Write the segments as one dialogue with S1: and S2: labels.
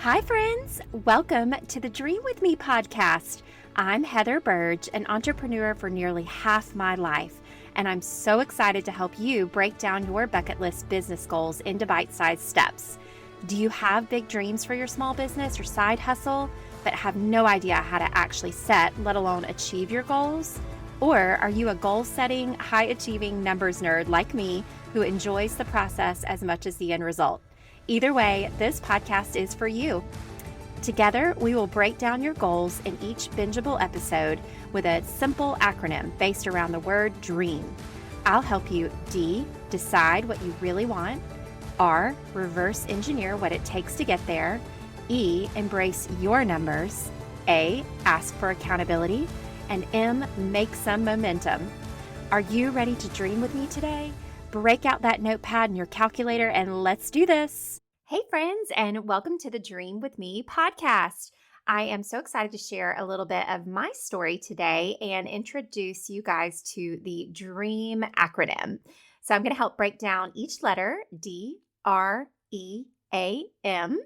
S1: Hi, friends. Welcome to the Dream With Me podcast. I'm Heather Burge, an entrepreneur for nearly half my life, and I'm so excited to help you break down your bucket list business goals into bite-sized steps. Do you have big dreams for your small business or side hustle, but have no idea how to actually set, let alone achieve your goals? Or are you a goal-setting, high-achieving numbers nerd like me who enjoys the process as much as the end result? Either way, this podcast is for you. Together, we will break down your goals in each bingeable episode with a simple acronym based around the word DREAM. I'll help you D, decide what you really want, R, reverse engineer what it takes to get there, E, embrace your numbers, A, ask for accountability, and M, make some momentum. Are you ready to dream with me today? Break out that notepad and your calculator and let's do this. Hey friends, and welcome to the Dream With Me podcast. I am so excited to share a little bit of my story today and introduce you guys to the DREAM acronym. So I'm going to help break down each letter, D, R, E, A, M,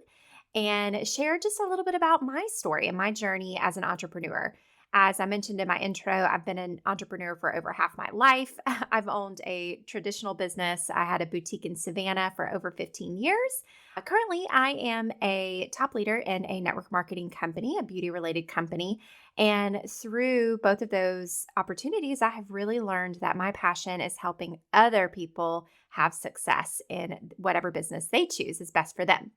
S1: and share just a little bit about my story and my journey as an entrepreneur. As I mentioned in my intro, I've been an entrepreneur for over half my life. I've owned a traditional business. I had a boutique in Savannah for over 15 years. Currently, I am a top leader in a network marketing company, a beauty-related company. And through both of those opportunities, I have really learned that my passion is helping other people have success in whatever business they choose is best for them.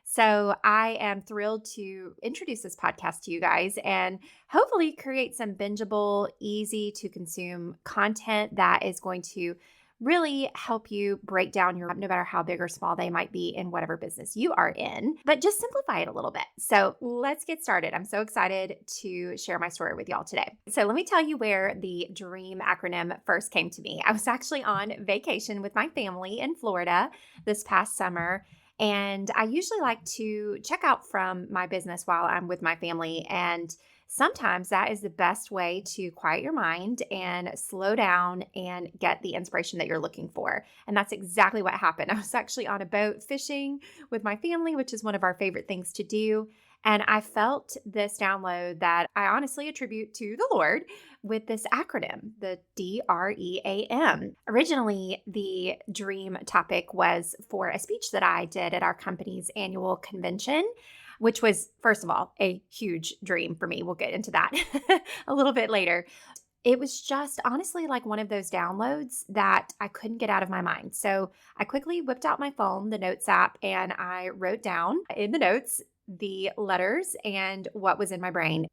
S1: So I am thrilled to introduce this podcast to you guys and hopefully create some bingeable, easy to consume content that is going to really help you break down your, no matter how big or small they might be in whatever business you are in, but just simplify it a little bit. So let's get started. I'm so excited to share my story with y'all today. So let me tell you where the DREAM acronym first came to me. I was actually on vacation with my family in Florida this past summer. And I usually like to check out from my business while I'm with my family. And sometimes that is the best way to quiet your mind and slow down and get the inspiration that you're looking for. And that's exactly what happened. I was actually on a boat fishing with my family, which is one of our favorite things to do. And I felt this download that I honestly attribute to the Lord with this acronym, the DREAM. Originally, the DREAM topic was for a speech that I did at our company's annual convention, which was, first of all, a huge dream for me. We'll get into that a little bit later. It was just honestly like one of those downloads that I couldn't get out of my mind. So I quickly whipped out my phone, the Notes app, and I wrote down in the notes the letters and what was in my brain.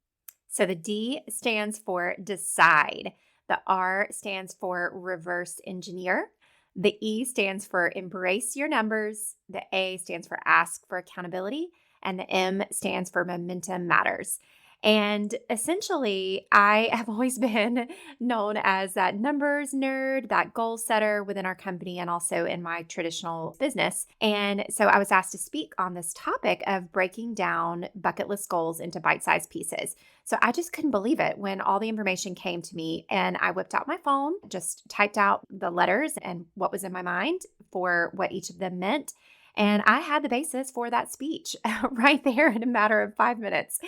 S1: So the D stands for decide. The R stands for reverse engineer. The E stands for embrace your numbers. The A stands for ask for accountability. And the M stands for momentum matters. And essentially, I have always been known as that numbers nerd, that goal setter within our company and also in my traditional business. And so I was asked to speak on this topic of breaking down bucket list goals into bite-sized pieces. So I just couldn't believe it when all the information came to me and I whipped out my phone, just typed out the letters and what was in my mind for what each of them meant. And I had the basis for that speech right there in a matter of 5 minutes.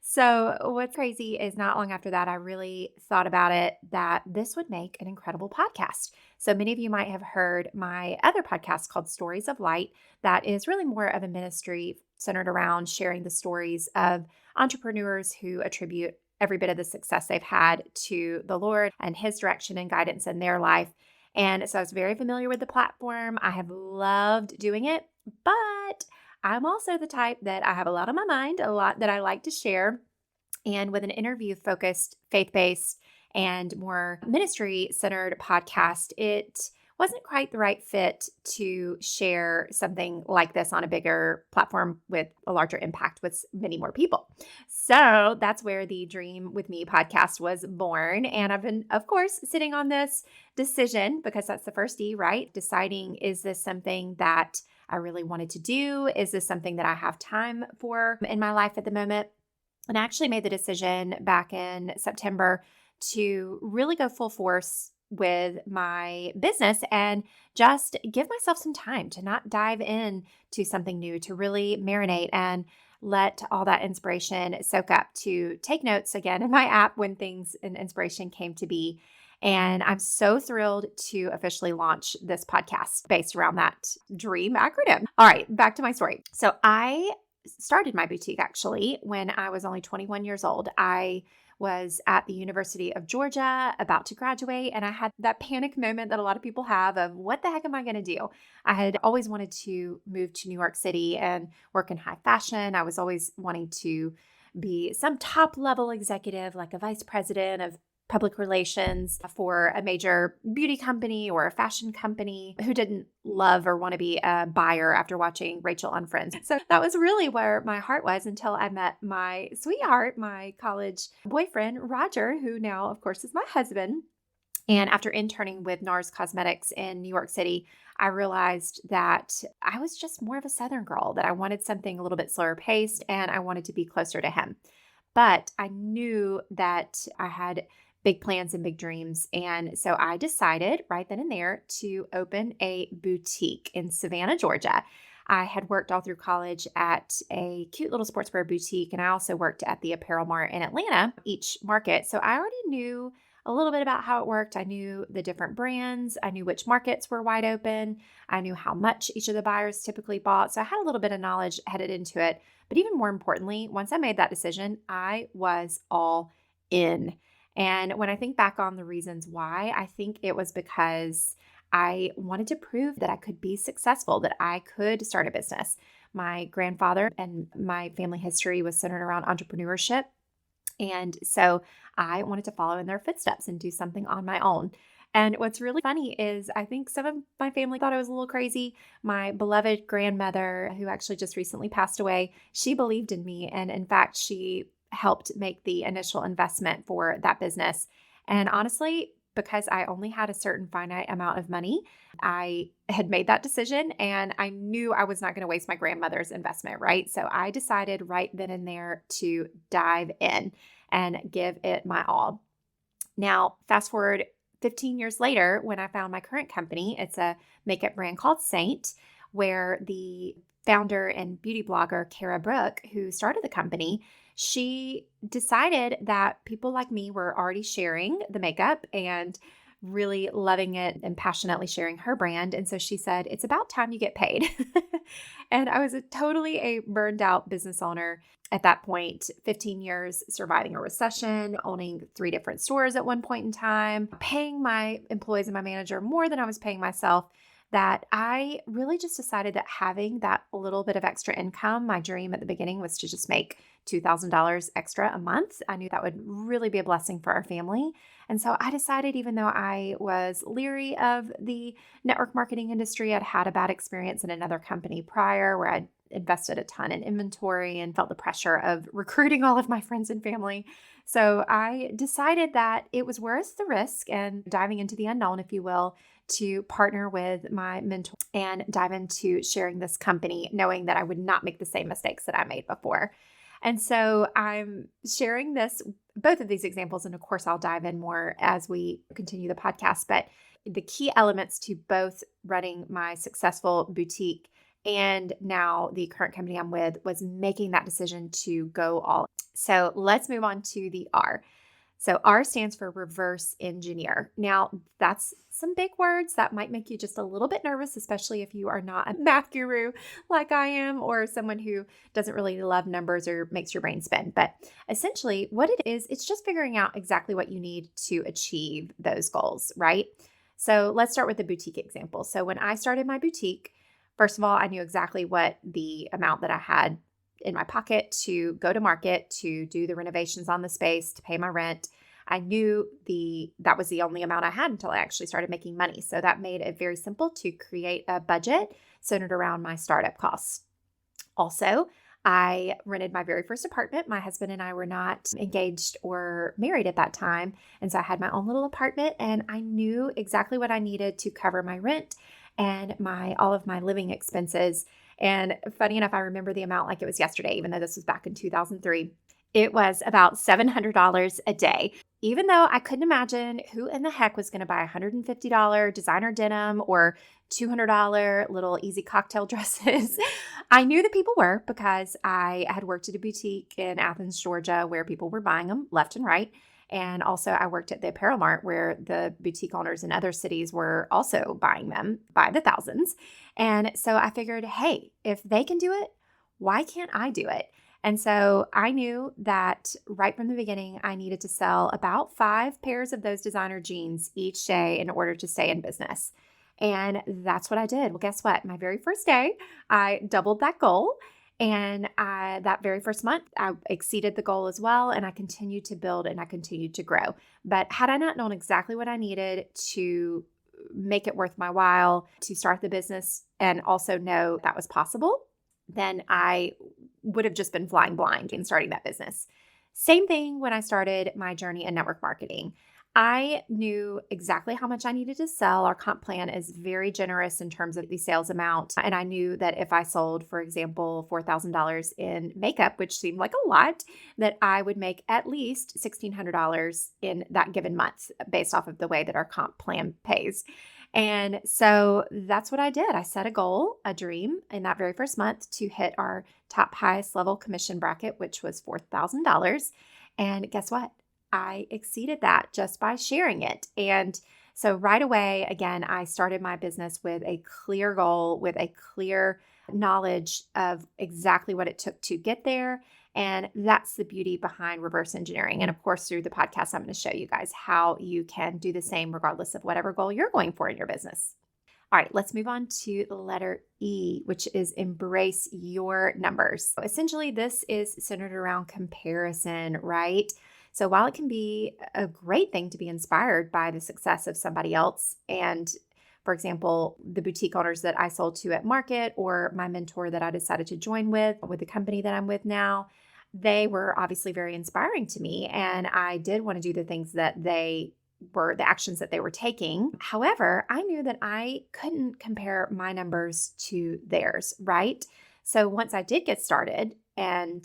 S1: So what's crazy is not long after that, I really thought about it that this would make an incredible podcast. So many of you might have heard my other podcast called Stories of Light that is really more of a ministry centered around sharing the stories of entrepreneurs who attribute every bit of the success they've had to the Lord and His direction and guidance in their life. And so I was very familiar with the platform. I have loved doing it, but I'm also the type that I have a lot on my mind, a lot that I like to share. And with an interview-focused, faith-based, and more ministry-centered podcast, it wasn't quite the right fit to share something like this on a bigger platform with a larger impact with many more people. So that's where the Dream With Me podcast was born. And I've been, of course, sitting on this decision because that's the first D, right? Deciding, is this something that I really wanted to do? Is this something that I have time for in my life at the moment? And I actually made the decision back in September to really go full force with my business and just give myself some time to not dive in to something new, to really marinate and let all that inspiration soak up, to take notes again in my app when things and inspiration came to be. And I'm so thrilled to officially launch this podcast based around that DREAM acronym. All right, back to my story. So I started my boutique actually when I was only 21 years old. I was at the University of Georgia about to graduate, and I had that panic moment that a lot of people have of what the heck am I going to do? I had always wanted to move to New York City and work in high fashion. I was always wanting to be some top level executive, like a vice president of public relations for a major beauty company or a fashion company. Who didn't love or want to be a buyer after watching Rachel on Friends? So that was really where my heart was until I met my sweetheart, my college boyfriend, Roger, who now, of course, is my husband. And after interning with NARS Cosmetics in New York City, I realized that I was just more of a Southern girl, that I wanted something a little bit slower paced and I wanted to be closer to him. But I knew that I had big plans and big dreams. And so I decided right then and there to open a boutique in Savannah, Georgia. I had worked all through college at a cute little sportswear boutique, and I also worked at the Apparel Mart in Atlanta, each market. So I already knew a little bit about how it worked. I knew the different brands. I knew which markets were wide open. I knew how much each of the buyers typically bought. So I had a little bit of knowledge headed into it. But even more importantly, once I made that decision, I was all in. And when I think back on the reasons why, I think it was because I wanted to prove that I could be successful, that I could start a business. My grandfather and my family history was centered around entrepreneurship. And so I wanted to follow in their footsteps and do something on my own. And what's really funny is I think some of my family thought I was a little crazy. My beloved grandmother, who actually just recently passed away, she believed in me. And in fact, she helped make the initial investment for that business. And honestly, because I only had a certain finite amount of money, I had made that decision and I knew I was not going to waste my grandmother's investment, right? So I decided right then and there to dive in and give it my all. Now, fast forward 15 years later, when I found my current company, it's a makeup brand called Seint, where the founder and beauty blogger, Kara Brooke, who started the company, she decided that people like me were already sharing the makeup and really loving it and passionately sharing her brand. And so she said, it's about time you get paid. And I was totally a burned out business owner at that point, 15 years surviving a recession, owning 3 different stores at one point in time, paying my employees and my manager more than I was paying myself, that I really just decided that having that little bit of extra income, my dream at the beginning was to just make $2,000 extra a month. I knew that would really be a blessing for our family. And so I decided, even though I was leery of the network marketing industry, I'd had a bad experience in another company prior where I'd invested a ton in inventory and felt the pressure of recruiting all of my friends and family. So I decided that it was worth the risk and diving into the unknown, if you will, to partner with my mentor and dive into sharing this company, knowing that I would not make the same mistakes that I made before. And so I'm sharing both of these examples, and of course I'll dive in more as we continue the podcast, but the key elements to both running my successful boutique and now the current company I'm with was making that decision to go all in. So let's move on to the R. So R stands for reverse engineer. Now, that's some big words that might make you just a little bit nervous, especially if you are not a math guru like I am, or someone who doesn't really love numbers or makes your brain spin. But essentially what it is, it's just figuring out exactly what you need to achieve those goals, right? So let's start with the boutique example. So when I started my boutique, first of all, I knew exactly what the amount that I had in my pocket to go to market, to do the renovations on the space, to pay my rent. I knew that was the only amount I had until I actually started making money. So that made it very simple to create a budget centered around my startup costs. Also, I rented my very first apartment. My husband and I were not engaged or married at that time. And so I had my own little apartment and I knew exactly what I needed to cover my rent and all of my living expenses. And funny enough, I remember the amount like it was yesterday, even though this was back in 2003. It was about $700 a day. Even though I couldn't imagine who in the heck was going to buy $150 designer denim or $200 little easy cocktail dresses, I knew that people were because I had worked at a boutique in Athens, Georgia, where people were buying them left and right. And also I worked at the apparel mart where the boutique owners in other cities were also buying them by the thousands. And so I figured, hey, if they can do it, why can't I do it? And so I knew that right from the beginning, I needed to sell about 5 pairs of those designer jeans each day in order to stay in business. And that's what I did. Well, guess what? My very first day, I doubled that goal. And that very first month, I exceeded the goal as well. And I continued to build and I continued to grow. But had I not known exactly what I needed to make it worth my while to start the business and also know that was possible, then I would have just been flying blind in starting that business. Same thing when I started my journey in network marketing. I knew exactly how much I needed to sell. Our comp plan is very generous in terms of the sales amount. And I knew that if I sold, for example, $4,000 in makeup, which seemed like a lot, that I would make at least $1,600 in that given month based off of the way that our comp plan pays. And so that's what I did. I set a goal, a dream in that very first month to hit our top highest level commission bracket, which was $4,000. And guess what? I exceeded that just by sharing it. And so right away, again, I started my business with a clear goal, with a clear knowledge of exactly what it took to get there. And that's the beauty behind reverse engineering. And of course, through the podcast, I'm going to show you guys how you can do the same regardless of whatever goal you're going for in your business. All right, let's move on to the letter E, which is embrace your numbers. So essentially, this is centered around comparison, right? So while it can be a great thing to be inspired by the success of somebody else, and for example, the boutique owners that I sold to at Market or my mentor that I decided to join with the company that I'm with now, they were obviously very inspiring to me. And I did want to do the things that they were, the actions that they were taking. However, I knew that I couldn't compare my numbers to theirs, right? So once I did get started, and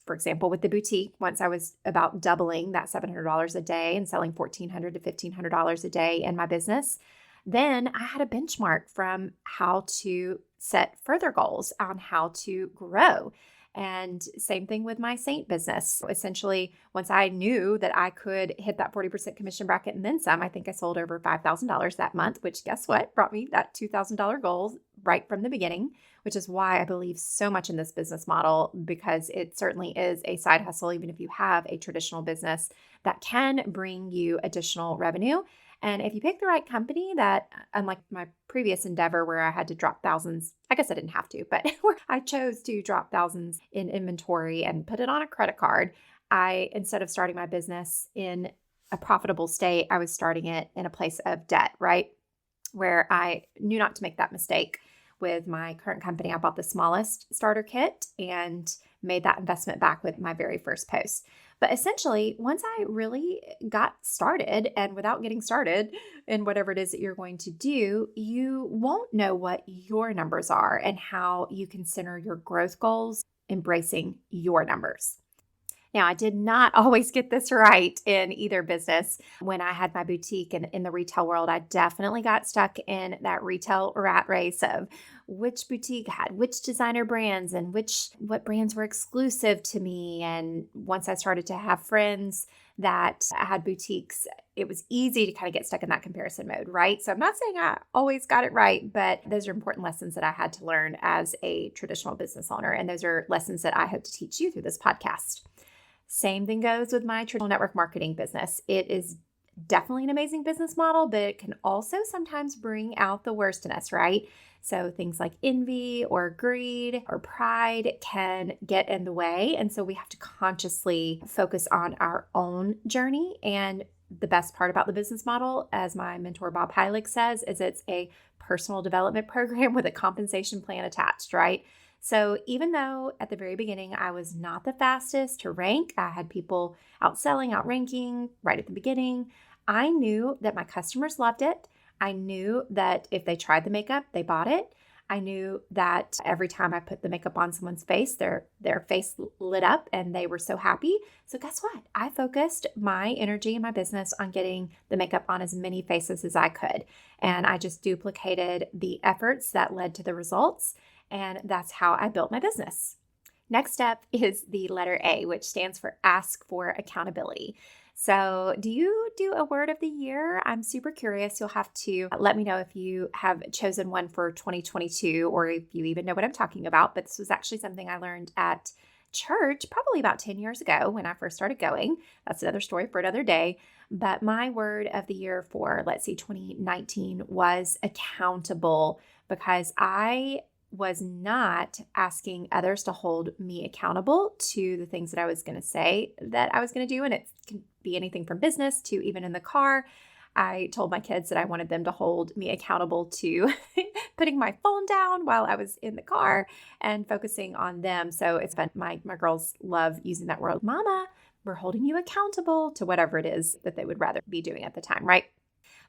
S1: for example, with the boutique, once I was about doubling that $700 a day and selling $1,400 to $1,500 a day in my business, then I had a benchmark from how to set further goals on how to grow. And same thing with my Seint business. So essentially, once I knew that I could hit that 40% commission bracket and then some, I think I sold over $5,000 that month, which guess what? Brought me that $2,000 goal right from the beginning, which is why I believe so much in this business model, because it certainly is a side hustle, even if you have a traditional business that can bring you additional revenue. And if you pick the right company, that unlike my previous endeavor where I had to drop thousands, I guess I didn't have to, but where I chose to drop thousands in inventory and put it on a credit card, instead of starting my business in a profitable state, I was starting it in a place of debt, right? Where I knew not to make that mistake. With my current company, I bought the smallest starter kit and made that investment back with my very first post. But essentially, once I really got started, and without getting started in whatever it is that you're going to do, you won't know what your numbers are and how you can center your growth goals, embracing your numbers. Now, I did not always get this right in either business. When I had my boutique and in the retail world, I definitely got stuck in that retail rat race of which boutique had which designer brands and what brands were exclusive to me. And once I started to have friends that had boutiques, it was easy to kind of get stuck in that comparison mode, right? So I'm not saying I always got it right, but those are important lessons that I had to learn as a traditional business owner. And those are lessons that I hope to teach you through this podcast. Same thing goes with my traditional network marketing business. It is definitely an amazing business model, but it can also sometimes bring out the worst in us, right? So things like envy or greed or pride can get in the way. And so we have to consciously focus on our own journey. And the best part about the business model, as my mentor Bob Heilig says, is it's a personal development program with a compensation plan attached, right? So even though at the very beginning I was not the fastest to rank, I had people outselling, outranking right at the beginning, I knew that my customers loved it. I knew that if they tried the makeup, they bought it. I knew that every time I put the makeup on someone's face, their face lit up and they were so happy. So guess what? I focused my energy and my business on getting the makeup on as many faces as I could. And I just duplicated the efforts that led to the results. And that's how I built my business. Next up is the letter A, which stands for ask for accountability. So do you do a word of the year? I'm super curious. You'll have to let me know if you have chosen one for 2022 or if you even know what I'm talking about. But this was actually something I learned at church probably about 10 years ago when I first started going. That's another story for another day. But my word of the year for, 2019 was accountable, because I was not asking others to hold me accountable to the things that I was going to say that I was going to do. And it can be anything from business to even in the car. I told my kids that I wanted them to hold me accountable to putting my phone down while I was in the car and focusing on them. So it's been, my girls love using that word, Mama, we're holding you accountable to whatever it is that they would rather be doing at the time, right?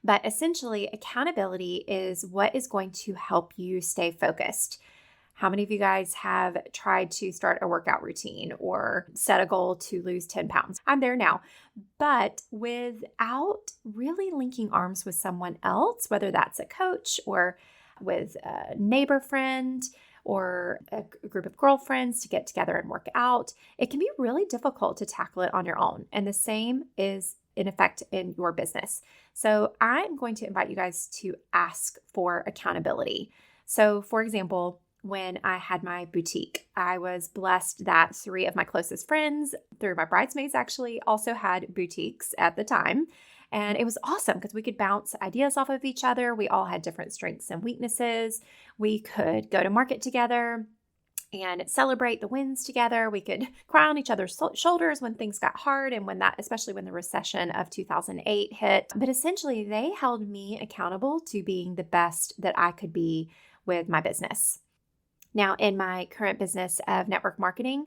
S1: But essentially, accountability is what is going to help you stay focused. How many of you guys have tried to start a workout routine or set a goal to lose 10 pounds? I'm there now. But without really linking arms with someone else, whether that's a coach or with a neighbor friend or a group of girlfriends to get together and work out, it can be really difficult to tackle it on your own. And the same is in effect in your business. So I'm going to invite you guys to ask for accountability. So for example, when I had my boutique, I was blessed that 3 of my closest friends, through my bridesmaids actually, also had boutiques at the time. And it was awesome because we could bounce ideas off of each other. We all had different strengths and weaknesses. We could go to market together and celebrate the wins together. We could cry on each other's shoulders when things got hard and especially when the recession of 2008 hit. But essentially, they held me accountable to being the best that I could be with my business. Now, in my current business of network marketing,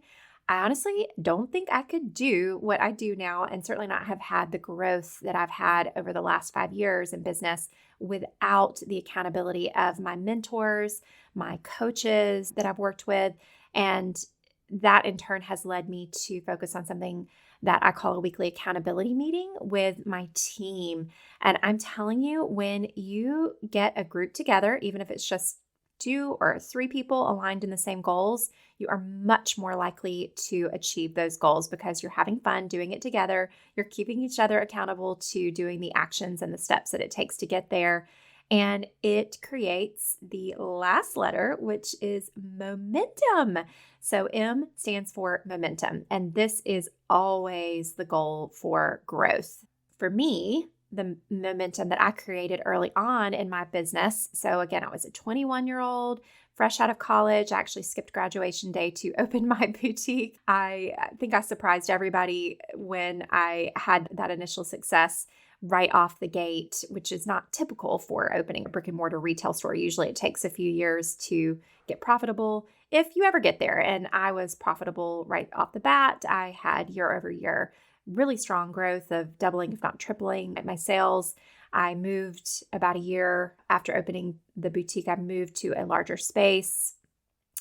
S1: I honestly don't think I could do what I do now, and certainly not have had the growth that I've had over the last 5 years in business without the accountability of my mentors, my coaches that I've worked with. And that in turn has led me to focus on something that I call a weekly accountability meeting with my team. And I'm telling you, when you get a group together, even if it's just 2 or 3 people aligned in the same goals, you are much more likely to achieve those goals because you're having fun doing it together. You're keeping each other accountable to doing the actions and the steps that it takes to get there. And it creates the last letter, which is momentum. So M stands for momentum. And this is always the goal for growth. For me, the momentum that I created early on in my business. So again, I was a 21-year-old, fresh out of college. I actually skipped graduation day to open my boutique. I think I surprised everybody when I had that initial success right off the gate, which is not typical for opening a brick and mortar retail store. Usually it takes a few years to get profitable, if you ever get there. And I was profitable right off the bat. I had year over year really strong growth of doubling, if not tripling my sales. I moved about a year after opening the boutique. I moved to a larger space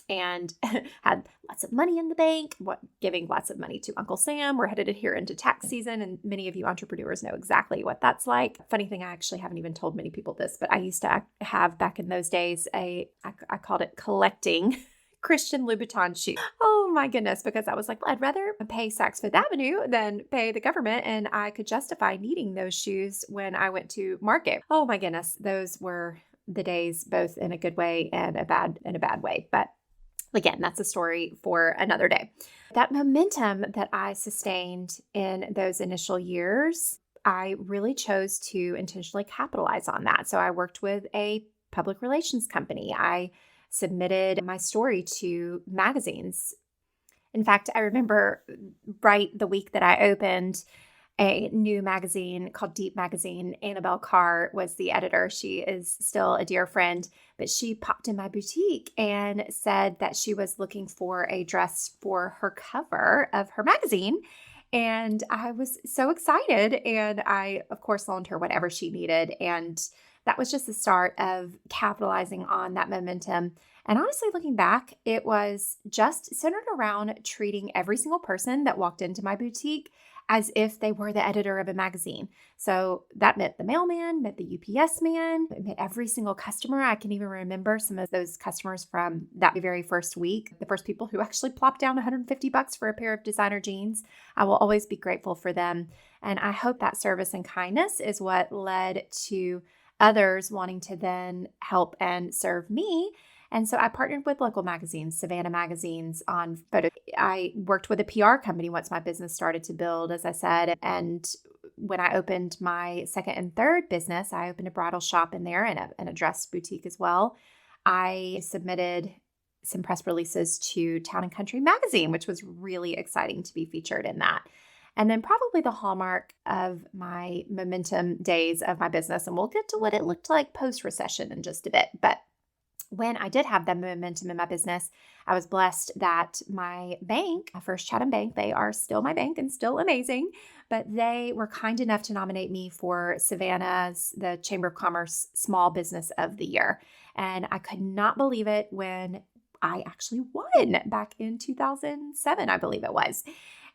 S1: and had lots of money in the bank, giving lots of money to Uncle Sam. We're headed here into tax season, and many of you entrepreneurs know exactly what that's like. Funny thing, I actually haven't even told many people this, but I used to have back in those days, I called it collecting Christian Louboutin shoes. Oh my goodness, because I was like, I'd rather pay Saks Fifth Avenue than pay the government, and I could justify needing those shoes when I went to market. Oh my goodness, those were the days, both in a good way and a bad way. But again, that's a story for another day. That momentum that I sustained in those initial years, I really chose to intentionally capitalize on that. So I worked with a public relations company. I submitted my story to magazines. In fact, I remember right the week that I opened a new magazine called Deep Magazine. Annabelle Carr was the editor. She is still a dear friend, but she popped in my boutique and said that she was looking for a dress for her cover of her magazine. And I was so excited. And I, of course, loaned her whatever she needed. And that was just the start of capitalizing on that momentum. And honestly, looking back, it was just centered around treating every single person that walked into my boutique as if they were the editor of a magazine. So that meant the mailman, meant the UPS man, it meant every single customer. I can even remember some of those customers from that very first week, the first people who actually plopped down $150 for a pair of designer jeans. I will always be grateful for them. And I hope that service and kindness is what led to others wanting to then help and serve me. And so I partnered with local magazines, Savannah magazines, on photo. I worked with a PR company once my business started to build, as I said. And when I opened my second and third business, I opened a bridal shop in there and a dress boutique as well. I submitted some press releases to Town and Country magazine, which was really exciting to be featured in that. And then probably the hallmark of my momentum days of my business, and we'll get to what it looked like post-recession in just a bit. But when I did have that momentum in my business, I was blessed that my bank, First Chatham Bank, they are still my bank and still amazing, but they were kind enough to nominate me for Savannah's, the Chamber of Commerce Small Business of the Year. And I could not believe it when I actually won back in 2007, I believe it was.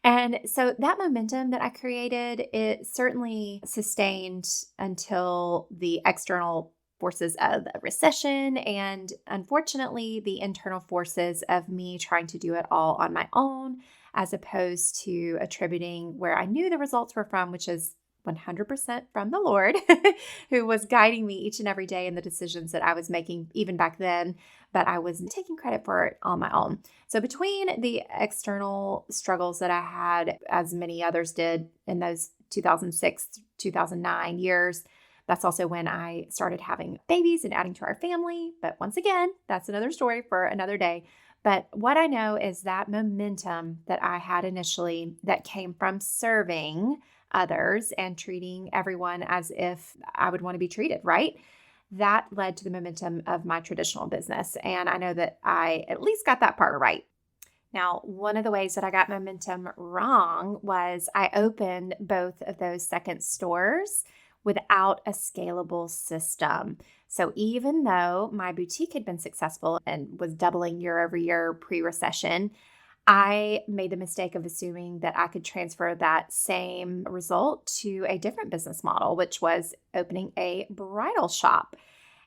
S1: And so that momentum that I created, it certainly sustained until the external forces of a recession and unfortunately the internal forces of me trying to do it all on my own, as opposed to attributing where I knew the results were from, which is 100% from the Lord, who was guiding me each and every day in the decisions that I was making even back then, but I was taking credit for it on my own. So between the external struggles that I had, as many others did in those 2006, 2009 years, that's also when I started having babies and adding to our family. But once again, that's another story for another day. But what I know is that momentum that I had initially that came from serving others and treating everyone as if I would want to be treated, right? That led to the momentum of my traditional business. And I know that I at least got that part right. Now, one of the ways that I got momentum wrong was I opened both of those second stores without a scalable system. So even though my boutique had been successful and was doubling year over year pre-recession, I made the mistake of assuming that I could transfer that same result to a different business model, which was opening a bridal shop.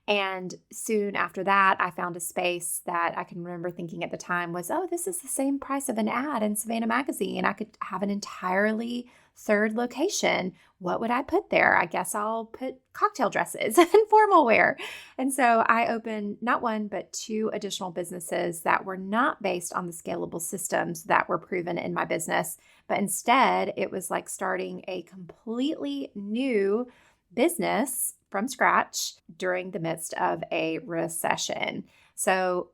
S1: And soon after that, I found a space that I can remember thinking at the time was, oh, this is the same price of an ad in Savannah magazine. I could have an entirely third location. What would I put there? I guess I'll put cocktail dresses and formal wear. And so I opened not one, but two additional businesses that were not based on the scalable systems that were proven in my business, but instead it was like starting a completely new business from scratch during the midst of a recession. So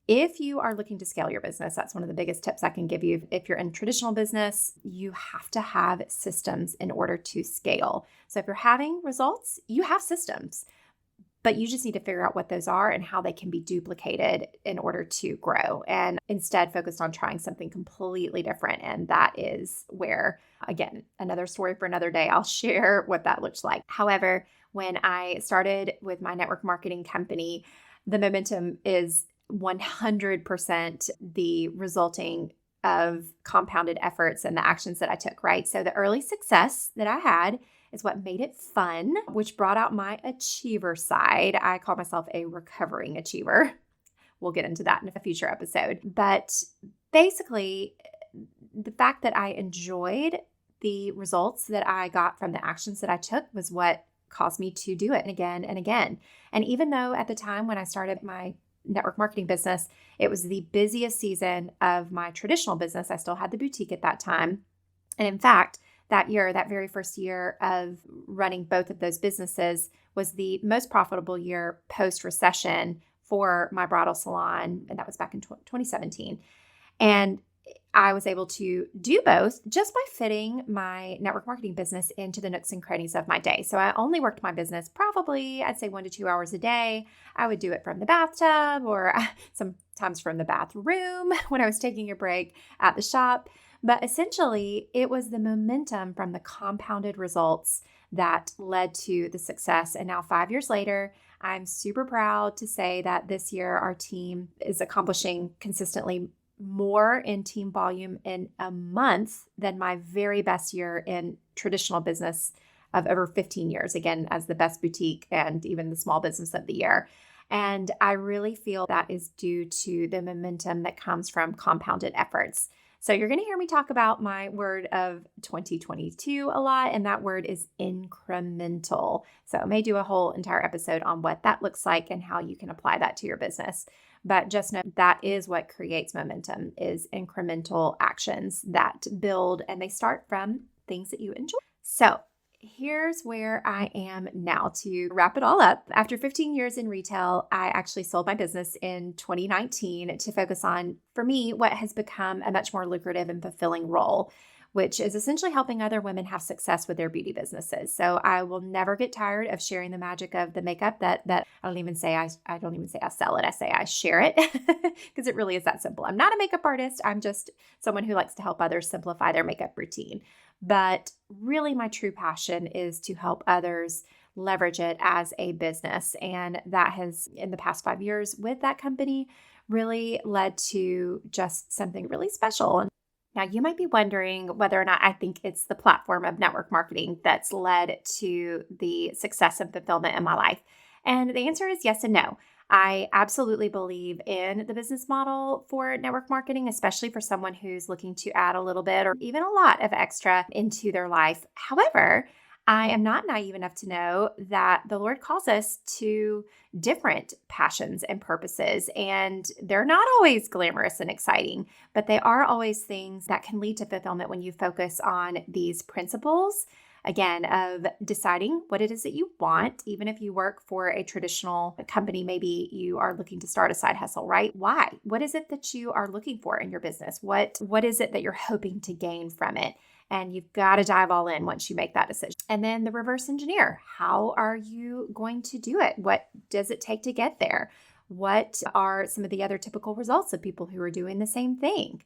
S1: if you are looking to scale your business, that's one of the biggest tips I can give you. If you're in traditional business, you have to have systems in order to scale. So if you're having results, you have systems, but you just need to figure out what those are and how they can be duplicated in order to grow, and instead focus on trying something completely different. And that is where, again, another story for another day, I'll share what that looks like. However, when I started with my network marketing company, the momentum is 100% the resulting of compounded efforts and the actions that I took, right? So the early success that I had is what made it fun, which brought out my achiever side. I call myself a recovering achiever. We'll get into that in a future episode. But basically, the fact that I enjoyed the results that I got from the actions that I took was what caused me to do it again and again. And even though at the time when I started my network marketing business, it was the busiest season of my traditional business, I still had the boutique at that time. And in fact, that year, that very first year of running both of those businesses was the most profitable year post-recession for my bridal salon. And that was back in 2017. And I was able to do both just by fitting my network marketing business into the nooks and crannies of my day. So I only worked my business probably, I'd say 1 to 2 hours a day. I would do it from the bathtub or sometimes from the bathroom when I was taking a break at the shop. But essentially, it was the momentum from the compounded results that led to the success. And now 5 years later, I'm super proud to say that this year our team is accomplishing consistently more in team volume in a month than my very best year in traditional business of over 15 years, again, as the best boutique and even the small business of the year. And I really feel that is due to the momentum that comes from compounded efforts. So you're going to hear me talk about my word of 2022 a lot, and that word is incremental. So I may do a whole entire episode on what that looks like and how you can apply that to your business. But just know that is what creates momentum, is incremental actions that build, and they start from things that you enjoy. So here's where I am now to wrap it all up. After 15 years in retail, I actually sold my business in 2019 to focus on, for me, what has become a much more lucrative and fulfilling role, which is essentially helping other women have success with their beauty businesses. So I will never get tired of sharing the magic of the makeup that I don't even say I sell it. I say I share it because it really is that simple. I'm not a makeup artist. I'm just someone who likes to help others simplify their makeup routine. But really my true passion is to help others leverage it as a business. And that has, in the past 5 years with that company, really led to just something really special. Now, you might be wondering whether or not I think it's the platform of network marketing that's led to the success and fulfillment in my life. And the answer is yes and no. I absolutely believe in the business model for network marketing, especially for someone who's looking to add a little bit or even a lot of extra into their life. However, I am not naive enough to know that the Lord calls us to different passions and purposes, and they're not always glamorous and exciting, but they are always things that can lead to fulfillment when you focus on these principles, again, of deciding what it is that you want. Even if you work for a traditional company, maybe you are looking to start a side hustle, right? Why? What is it that you are looking for in your business? What is it that you're hoping to gain from it? And you've got to dive all in once you make that decision. And then the reverse engineer. How are you going to do it? What does it take to get there? What are some of the other typical results of people who are doing the same thing?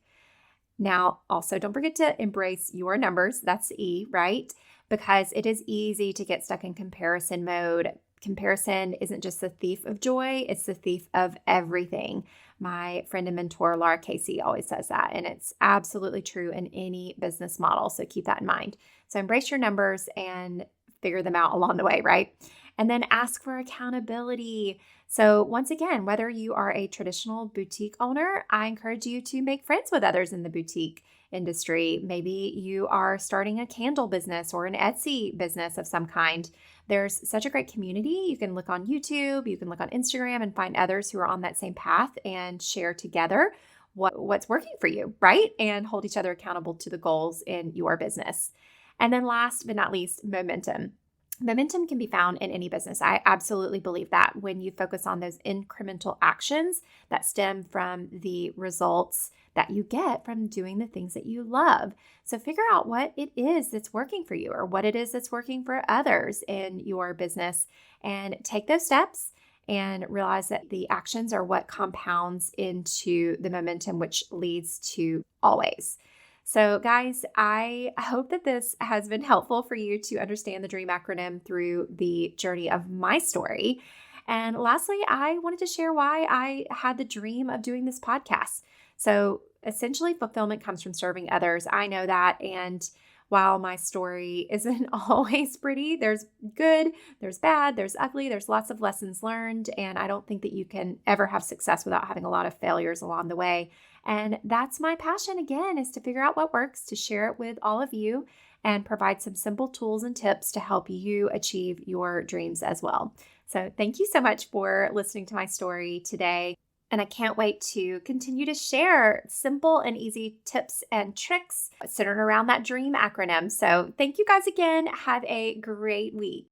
S1: Now, also, don't forget to embrace your numbers. That's E, right? Because it is easy to get stuck in comparison mode. Comparison isn't just the thief of joy, it's the thief of everything. My friend and mentor, Laura Casey, always says that, and it's absolutely true in any business model. So keep that in mind. So embrace your numbers and figure them out along the way, right? And then ask for accountability. So once again, whether you are a traditional boutique owner, I encourage you to make friends with others in the boutique industry. Maybe you are starting a candle business or an Etsy business of some kind. There's such a great community. You can look on YouTube, you can look on Instagram and find others who are on that same path and share together what's working for you, right? And hold each other accountable to the goals in your business. And then last but not least, momentum. Momentum can be found in any business. I absolutely believe that when you focus on those incremental actions that stem from the results that you get from doing the things that you love. So figure out what it is that's working for you or what it is that's working for others in your business and take those steps and realize that the actions are what compounds into the momentum, which leads to always. So guys, I hope that this has been helpful for you to understand the DREAM acronym through the journey of my story. And lastly, I wanted to share why I had the dream of doing this podcast. So essentially, fulfillment comes from serving others. I know that. And while my story isn't always pretty, there's good, there's bad, there's ugly, there's lots of lessons learned. And I don't think that you can ever have success without having a lot of failures along the way. And that's my passion, again, is to figure out what works, to share it with all of you, and provide some simple tools and tips to help you achieve your dreams as well. So thank you so much for listening to my story today. And I can't wait to continue to share simple and easy tips and tricks centered around that DREAM acronym. So thank you guys again. Have a great week.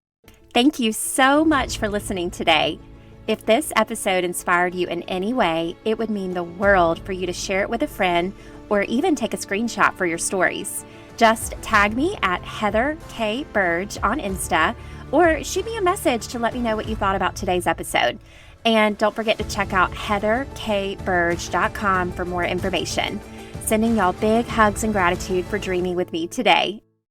S1: Thank you so much for listening today. If this episode inspired you in any way, it would mean the world for you to share it with a friend or even take a screenshot for your stories. Just tag me at Heather K. Burge on Insta or shoot me a message to let me know what you thought about today's episode. And don't forget to check out heatherkburge.com for more information. Sending y'all big hugs and gratitude for dreaming with me today.